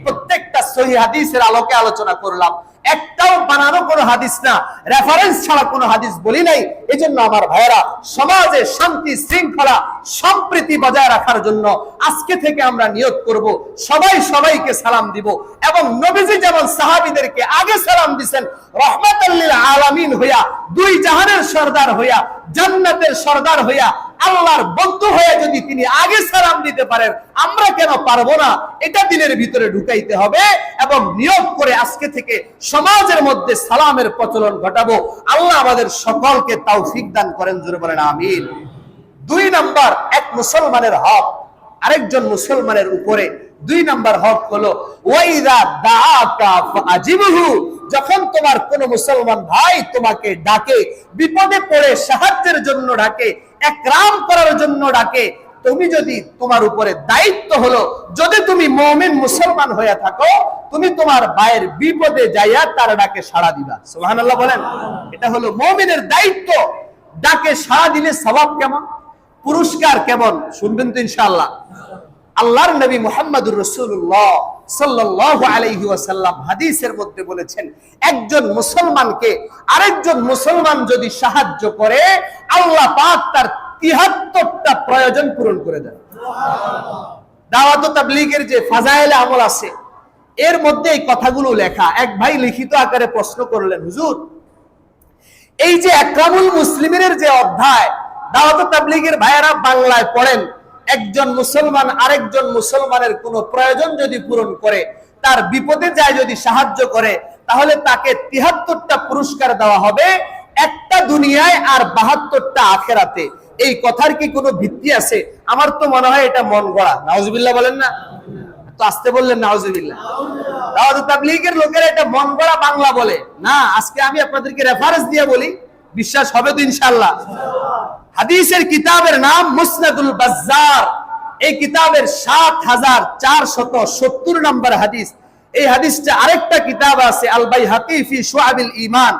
প্রত্যেকটা সহিহ হাদিসের আলোকে আলোচনা করলাম, একটাও বানানো কোনো হাদিস না, রেফারেন্স ছাড়া কোনো হাদিস বলি নাই। এজন্য আমার ভাইয়েরা, সমাজে শান্তি শৃঙ্খলা সম্প্রীতি বজায় রাখার জন্য আজকে থেকে আমরা নিয়ত করব, সবাই সবাইকে সালাম দিব। এবং নবীজি যেমন সাহাবীদেরকে আগে সালাম দিবেন, রহমাতুল লিল আলামিন হইয়া, দুই জাহানের সরদার হইয়া, জান্নাতের সরদার হইয়া, আল্লাহর বন্ধু হয়ে যদি তিনি আগে সালাম দিতে পারেন, আমরা কেন পারবো না? এটা দিনের ভিতরে ঢুকাইতে হবে এবং নিয়ত করে আজকে থেকে সমাজের মধ্যে সালামের প্রচলন ঘটাবো। আল্লাহ আমাদের সকলকে তৌফিক দান করেন। জোরে বলেন আমিন। 2 নাম্বার, এক মুসলমানের হক আরেকজন মুসলমানের উপরে। 2 নাম্বার হক হলো ওয়াইদা দাআকা ফাজিবহু, যখন তোমার কোন মুসলমান ভাই তোমাকে ডাকে, বিপদে পড়ে সাহায্যের জন্য ডাকে, একরাম করার জন্য ডাকে, তুমি যদি, তোমার উপরে দায়িত্ব হলো, যদি তুমি মুমিন মুসলমান হয়ে থাকো, তুমি তোমার ভাইয়ের বিপদে যাইয়া তার ডাকে সাড়া দিবা। সুবহানাল্লাহ বলেন। এটা হলো মুমিনের দায়িত্ব। ডাকে সাড়া দিলে সওয়াব কেমন, পুরস্কার কেমন, শুনবেন তো ইনশাআল্লাহ। আল্লাহর নবী মুহাম্মদুর রাসূলুল্লাহ সাল্লাল্লাহু আলাইহি ওয়াসাল্লাম হাদিসের মধ্যে বলেছেন, একজন মুসলমানকে আরেকজন মুসলমান যদি সাহায্য করে, আল্লাহ পাক তার ৭৩টা প্রয়োজন পূরণ করে দেন। দাওয়াত ও তাবলীগের যে ফাজাইলে আমল আছে, এর মধ্যে এই কথাগুলো লেখা। এক ভাই লিখিত আকারে প্রশ্ন করলেন, হুজুর, এই যে আকরামুল মুসলিমিনের যে অধ্যায়, দাওয়াত ও তাবলীগের ভাইয়েরা বাংলায় পড়েন, একজন মুসলমান আরেকজন মুসলমানের কোন প্রয়োজন যদি পূরণ করে, তার বিপদে যায় যদি সাহায্য করে, তাহলে তাকে ৭৩টা পুরস্কার দেওয়া হবে, একটা দুনিয়ায় আর ৭২টা আখিরাতে। এই কথার কি কোনো ভিত্তি আছে? আমার তো মনে হয় এটা মন গড়া। নাউজুবিল্লাহ বলেন না? তো আসতে বললেন নাউজুবিল্লাহ। দাওয়াত ও তাবলীগের লোকেরা এটা মন গড়া বাংলা বলে না। আজকে আমি আপনাদেরকে রেফারেন্স দিয়ে বলি, বিশ্বাস হবে তো ইনশাআল্লাহ। হাদিসের কিতাবের নাম মুসনাদুল বাজ্জার। এই কিতাবের ৭৪৭০ নম্বর হাদিস। এই হাদিসটা আরেকটা কিতাব আছে আল বাইহাকি ফি শুআবিল ঈমান।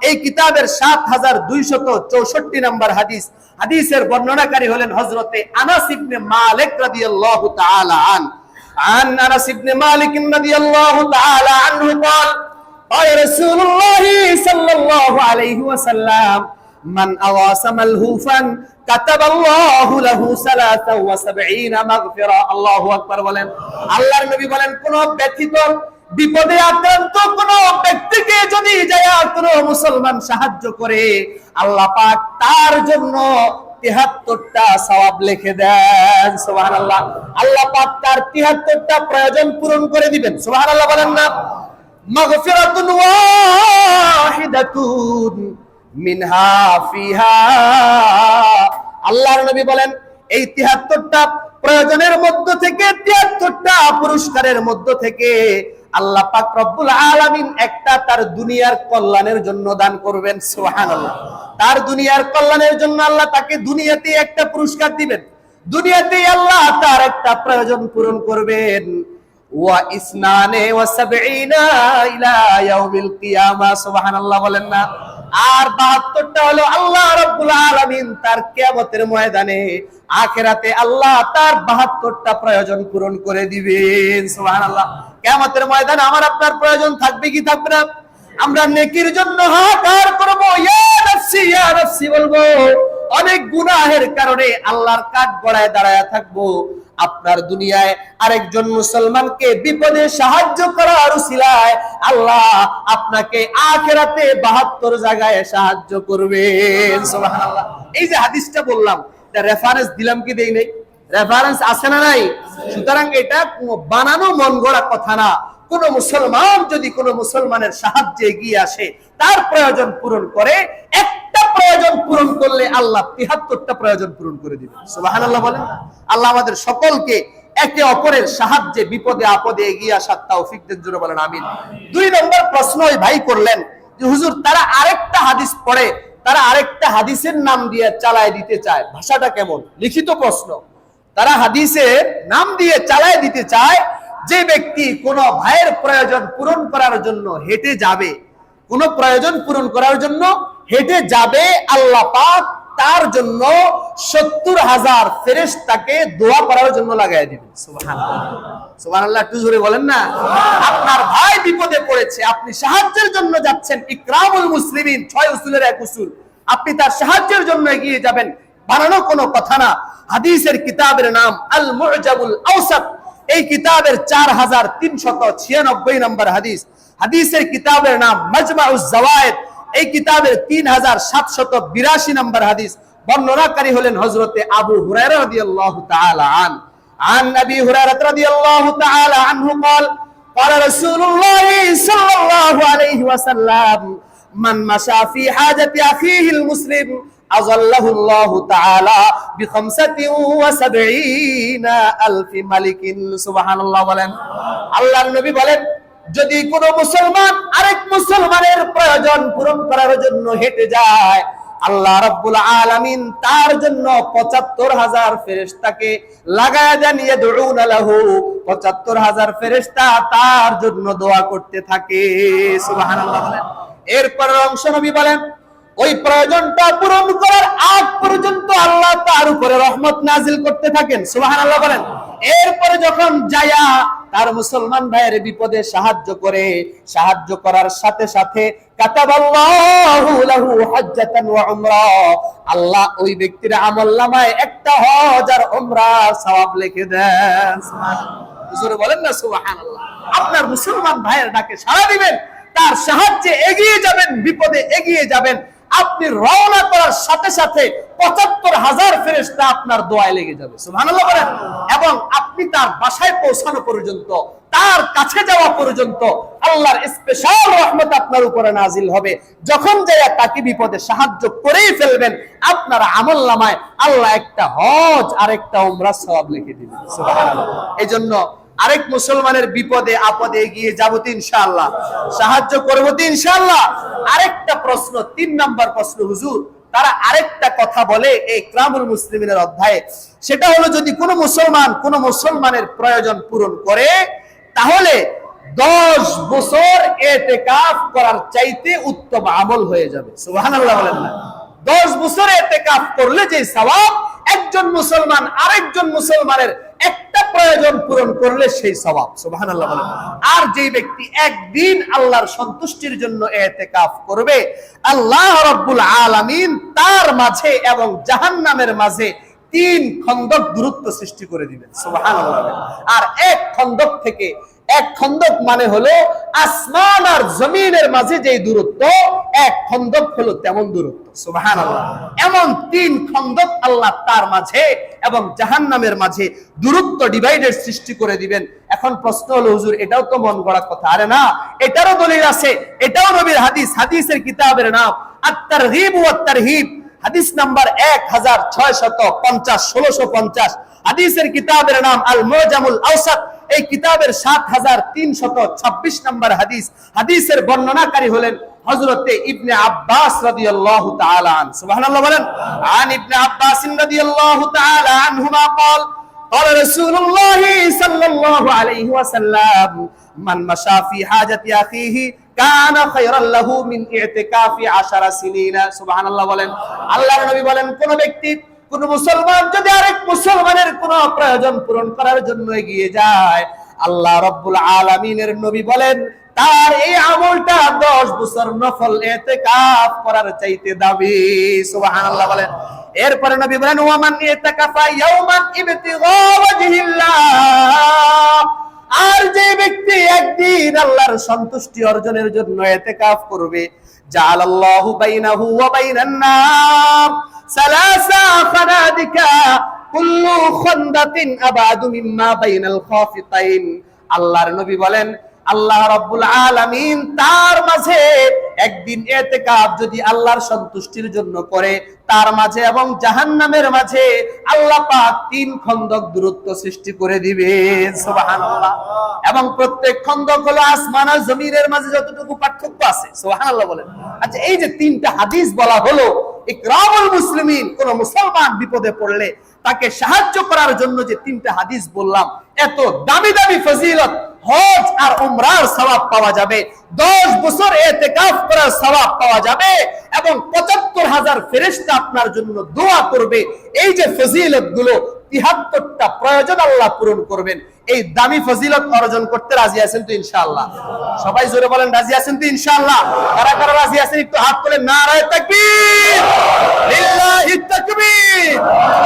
এই কিতাবের ৭২৬৪ নম্বর হাদিস। হাদিসের বর্ণনাকারী হলেন হযরতে আনাস ইবনে মালিক রাদিয়াল্লাহু তাআলা আন আনাস ইবনে মালিক রাদিয়াল্লাহু তাআলা আনহু قال قال رسول الله صلى الله عليه وسلم من أغاث ملهوفا كتب الله له 73 مغفرة। আল্লাহু আকবার বলেন। আল্লাহর নবী বলেন, কোন ব্যক্তিত বিপদে আক্রান্ত কোন ব্যক্তিকে যদি যায় কোন মুসলমান সাহায্য করে, আল্লাহ পাক তার জন্য 73টা সওয়াব লিখে দেন। সুবহানাল্লাহ। আল্লাহ পাক তার 73টা প্রয়োজন পূরণ করে দিবেন। সুবহানাল্লাহ বলেন না? মাগফিরাতুন ওয়াহিদাতুন মিনহা ফিহা, আল্লাহর নবী বলেন এই 73টা প্রয়োজনের মধ্য থেকে, 73টা পুরস্কারের মধ্য থেকে আল্লাহ পাক রব্বুল আলামিন একটা তার দুনিয়ার কল্যাণের জন্য দান করবেন। সুবহানাল্লাহ। তার দুনিয়ার কল্যাণের জন্য আল্লাহ তাকে দুনিয়াতে একটা পুরস্কার দিবেন, দুনিয়াতে আল্লাহ তার একটা প্রয়োজন পূরণ করবেন। ওয়া ইসনানে ওয়া সাবঈনা ইলা ইয়াউমিল কিয়ামা, সুবহানাল্লাহ বলেন না? আর 72টা হলো আল্লাহ রাব্বুল আলামিন তার কিয়ামতের ময়দানে, আখিরাতে আল্লাহ তার 72টা প্রয়োজন পূরণ করে দিবেন। সুবহানাল্লাহ। কিয়ামতের ময়দানে আমার আপনার প্রয়োজন থাকবে কি থাকবে না? আমরা নেকির জন্য হাহাকার করব, ইয়া নাফসি বলবো। অনেক গুনাহের কারণে আল্লাহর কাঠ গড়ায় দাঁড়ায় থাকবো। আপনার দুনিয়ায় আরেকজন মুসলমানকে বিপদে সাহায্য করার উসিলায় আল্লাহ আপনাকে আখিরাতে 72 জায়গায় সাহায্য করবেন। সুবহানাল্লাহ। এই যে হাদিসটা বললাম, এটা রেফারেন্স দিলাম কি দেই নাই? রেফারেন্স আছে না নাই? সুতরাং এটা বানানো মন গড়া কথা না। কোন মুসলমান যদি কোন মুসলমানের সাহায্যে এগিয়ে আসে, তার প্রয়োজন পূরণ করে, একটা প্রয়োজন পূরণ করলে আল্লাহ 73টা প্রয়োজন পূরণ করে দিবেন। সুবহানাল্লাহ বলেন। আল্লাহ আমাদের সকলকে একে অপরের সাহায্যে বিপদে আপদে এগিয়ে আসার তৌফিক দেন, জোরে বলেন আমিন। 2 নম্বর প্রশ্ন ওই ভাই করলেন যে হুজুর তারা আরেকটা হাদিস পড়ে, তারা আরেকটা হাদিসের নাম দিয়ে চালায় দিতে চায়, ভাষাটা কেমন? লিখিত প্রশ্ন। তারা হাদিসের নাম দিয়ে চালায় দিতে চায়, যে ব্যক্তি কোন ভাইয়ের প্রয়োজন পূরণ করার জন্য হেঁটে যাবে, কোন প্রয়োজন পূরণ করার জন্য হেঁটে যাবে, আল্লাহ পাক তার জন্য 70,000 ফেরেশতাকে দোয়া করার জন্য লাগায় দিবেন। সুবহানাল্লাহ। সুবহানাল্লাহ একটু জোরে বলেন না? আপনার ভাই বিপদে পড়েছে, আপনি সাহায্যের জন্য যাচ্ছেন, ইকরামুল মুসলিমিন 6 উসুলের এক উসুল, আপনি তার সাহায্যের জন্য এগিয়ে যাবেন, বানানো কোনো কথা না। হাদিসের কিতাবের নাম আল মুজাবুল আওসাত, এই কিতাবের 4396 নম্বর হাদিস। হাদিসের কিতাবের নাম মাজমাউজ জাওয়ায়েদ, এই কিতাবের 3782 নম্বর হাদিস। বর্ণনাকারী হলেন হযরতে আবু হুরায়রা রাদিয়াল্লাহু তাআলা আন আবি হুরায়রা রাদিয়াল্লাহু তাআলা আনহু قال قال رسول الله صلى الله عليه وسلم من مشى في حاجة أخيه المسلم أظله الله تعالى ب75,000 ملك। سبحان الله বলেন। আল্লাহর নবী বলেন, যদি কোন মুসলমান আরেক মুসলমানের প্রয়োজন পূরণ করার জন্য হেঁটে যায়, আল্লাহ রাব্বুল আলামিন তার জন্য ৭৫,০০০ ফেরেশতাকে লাগায়া দেন, ইয়াদউনা লাহু, ৭৫,০০০ ফেরেশতা তার জন্য দোয়া করতে থাকে। সুবহানাল্লাহ বলেন। এরপর অংশ নবী বলেন, ওই প্রয়োজনটা পূরণ করার আগ পর্যন্ত আল্লাহ তার উপরে রহমত নাজিল করতে থাকেন। সুবহানাল্লাহ বলেন। এরপরে যখন যায়া তার মুসলমান ভাইয়ের বিপদে সাহায্য করে, সাহায্য করার সাথে সাথে কাতাবাল্লাহু লাহু হজ্জাতান ওয়া উমরা, আল্লাহ ওই ব্যক্তির আমলনামায় একটা হজ আর উমরার সওয়াব লিখে দেন। সুবহানাল্লাহ। জোরে বলেন না সুবহানাল্লাহ। আপনার মুসলমান ভাইয়ের ডাকে সাড়া দিবেন, তার সাহায্যে এগিয়ে যাবেন, বিপদে এগিয়ে যাবেন। আপনি রওনা করার সাথে সাথে ৭৫,০০০ ফেরেশতা আপনার দোয়ায় লেগে যাবে। সুবহানাল্লাহ বলেন। এবং আপনি তার বাসায় পৌঁছানো পর্যন্ত, তার কাছে যাওয়া পর্যন্ত আল্লাহর স্পেশাল রহমত আপনার উপরে নাজিল হবে। যখন যাইয়া তাকে বিপদে সাহায্য করেই ফেলবেন, আপনার আমলনামায় আল্লাহ একটা হজ আর একটা উমরার সওয়াব লিখে দিবেন। সুবহানাল্লাহ। এইজন্য আরেক মুসলমানের বিপদে আপদে এগিয়ে যাবো তো ইনশাআল্লাহ, সাহায্য করবো তো ইনশাআল্লাহ। আরেকটা প্রশ্ন, 3 নম্বর প্রশ্ন, হুজুর তারা আরেকটা কথা বলে এই ইকরামুল মুসলিমিনের অধ্যায়ে, সেটা হলো যদি কোন মুসলমান কোন মুসলমানের প্রয়োজন পূরণ করে, তাহলে 10 বছর ইতিকাফ করার চাইতে উত্তম আমল হয়ে যাবে। সুবহানাল্লাহ বলেন না? 10 বছর ইতিকাফ করলে যে সওয়াব, একজন মুসলমান আরেকজন মুসলমানের একটা প্রয়োজন পূরণ করলে সেই সওয়াব। সুবহানাল্লাহ বলেন। আর যে ব্যক্তি একদিন আল্লাহর সন্তুষ্টির জন্য ইতিকাফ করবে, আল্লাহ রাব্বুল আলামিন তার মাঝে এবং জাহান্নামের মাঝে 3 খন্দক দূরত্ব সৃষ্টি করে দিবেন। সুবহানাল্লাহ। আর এক খন্দক থেকে এক খন্দক মানে হলো আসমান আর জমিনের মাঝে যে দূরত্ব, এক খন্দক হলো তেমন দূরত্ব। সুবহানাল্লাহ। এমন 3 খন্দক আল্লাহ তার মাঝে এবং জাহান্নামের মাঝে দূরত্ব ডিভাইডের সৃষ্টি করে দিবেন। এখন প্রশ্ন হলো, হুজুর এটাও তো মন গড়া কথা। আরে না, এটারও দলিল আছে, এটাও নবীর হাদিস। হাদিসের কিতাবের নাম আত-তারগীব ওয়াত তারহিব, হাদিস নাম্বার 1650 1650। হাদিসের কিতাবের নাম আল মুজামুল আওসাত, এই কিতাবের 7326 নম্বর হাদিস। হাদিসের বর্ণনাকারী হলেন হযরতে ইবনে আব্বাস রাদিয়াল্লাহু তাআলা আন। সুবহানাল্লাহ বলেন। আন ইবনে আব্বাস রাদিয়াল্লাহু তাআলা আনহুমা قال قال رسول الله صلى الله عليه وسلم من مشى في حاجة أخيه كان خيرا له من اعتكاف 10 سنين। সুবহানাল্লাহ বলেন। আল্লাহর নবী বলেন, কোন ব্যক্তি, কোন মুসলমান যদি আরেক মুসলমানের কোন প্রয়োজন পূরণ করার জন্য এগিয়ে যায়, আল্লাহ রাব্বুল আলামিনের নবী বলেন তার এই আমলটা 10 বছর নফল ইতিকাফ করার চাইতে দামি। সুবহানাল্লাহ বলেন। এরপরে নবী বলেন, ওয়ামান ইতিকাফা ইয়াওমান ইবতিগা ওয়াজহিল্লাহ, আর যে ব্যক্তি একদিন আল্লাহর সন্তুষ্টি অর্জনের জন্য ইতিকাফ করবে, জাআলাল্লাহু বাইনাহু ওয়া বাইনান নার সালাসা খানাদিকা কুল্লু খান্দাতিন আবাদু মিম্মা বাইনাল খাফিতাইন। আল্লাহর নবী বলেন, আল্লাহ রাব্বুল আলামিন তার মাঝে একদিন ইতিকাফ যদি আল্লাহর সন্তুষ্টির জন্য করে, তার মাঝে এবং জাহান্নামের মাঝে আল্লাহ পাক 3 খন্দক দূরত্ব সৃষ্টি করে দিবেন। সুবহানাল্লাহ। এবং প্রত্যেক খন্দক হলো আসমান আর জমিনের মাঝে যতটুকু পার্থক্য আছে। সুবহানাল্লাহ বলেন। আচ্ছা, এই যে 3টা হাদিস বলা হলো, ইকরামুল মুসলিমিন, কোন মুসলমান বিপদে পড়লে তাকে সাহায্য করার জন্য যে 3টা হাদিস বললাম, এত দামি দামি ফজিলত, হজ আর উমরার সওয়াব পাওয়া যাবে, 10 বছর ইতিকাফ করার সওয়াব পাওয়া যাবে, এবং ৭৫,০০০ ফেরেশতা আপনার জন্য দোয়া করবে। এই যে ফজিলত গুলো, ৭৩টা প্রয়োজন আল্লাহ পূরণ করবেন। এই দামি ফজিলত অর্জন করতে রাজি আছেন তো ইনশাআল্লাহ? সবাই জোরে বলেন, রাজি আছেন তো ইনশাআল্লাহ? কারা কারা রাজি আছেন একটু হাত তুলে নারায়ে তাকবীর, লিল্লাহি তাকবীর।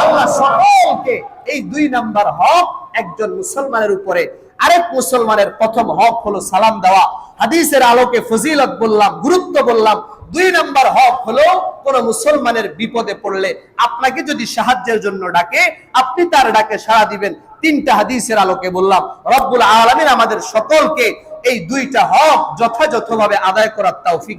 আল্লাহ সকলকে এই 2 নাম্বার হক একজন মুসলমানের উপরে। আরেক মুসলমানের প্রথম হক হলো সালাম দেওয়া। হাদিসের আলোকে ফজিলত বললাম, গুরুত্ব বললাম। 2 নাম্বার হক হলো কোন মুসলমানের বিপদে পড়লে আপনাকে যদি সাহায্যের জন্য ডাকে, আপনি তার ডাকে সাড়া দিবেন। 3টা হাদিসের আলোকে বললাম। রব্বুল আলামিন আমাদের সকলকে এই 2টা হক যথাযথভাবে আদায় করার তৌফিক